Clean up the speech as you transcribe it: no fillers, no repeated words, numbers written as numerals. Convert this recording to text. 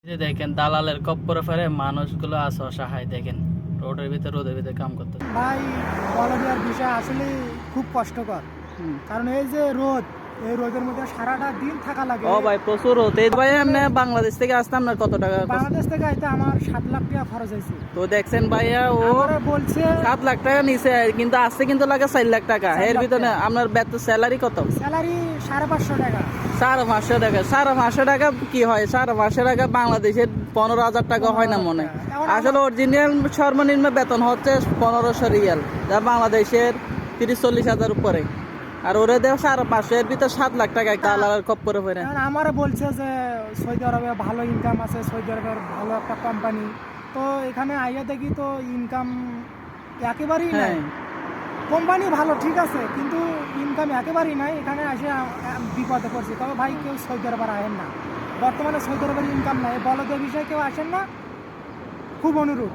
যে দেখেন দালালের কপ্পরে ফেরে মানুষগুলো আছে অসহায়। দেখেন রোদের ভিতরে কাম করতে। ভাই বলদিয়ার বিষয় আসলে খুব কষ্টকর, কারণ এই যে রোদ, এই রোদের মধ্যে সারাটা দিন থাকা লাগে। ও ভাই প্রচুর হতে ভাই। এমনি বাংলাদেশ থেকে আসতাম না, কত টাকা? বাংলাদেশ থেকে আইতে আমার 7 লাখ টাকা খরচ হয়েছে। তো দেখছেন ভাইয়া, ও আমারে বলছে 7 লাখ টাকা নিছে, কিন্তু আসতে কিন্তু লাগে 4 লাখ টাকা। 4 এর লাখ ভিতরে টাকা। আপনার বেতন স্যালারি কত? স্যালারি 550 টাকা। 550 টাকা। 550 টাকা কি হয়? 550 টাকা বাংলাদেশের 15,000 টাকা হয় না মনে হয়। আসলে অরিজিনাল সর্বনিম্ন বেতন হচ্ছে 1500 রিয়াল, যা বাংলাদেশের 30-40 হাজার উপরে। আর ওরা দেয় 550, এর ভিতরে 7 লাখ টাকা দালালের কপ্পরে পড়ে। এখন আমারে বলছে যে সৌদি আরবে ভালো ইনকাম আছে, সৌদি আরবের ভালো একটা কোম্পানি। তো এখানে আইয়া দেখি তো ইনকাম একেবারেই নাই। হ্যাঁ, কোম্পানি ভালো ঠিক আছে, কিন্তু ইনকাম একেবারেই নাই। এখানে এসে বিপদে পড়ছি। তবে ভাই কেউ সৌদি আরবে আসেন না, বর্তমানে সৌদি আরবের ইনকাম নাই। বলদের বিষয়ে কেউ আসেন না, খুব অনুরোধ।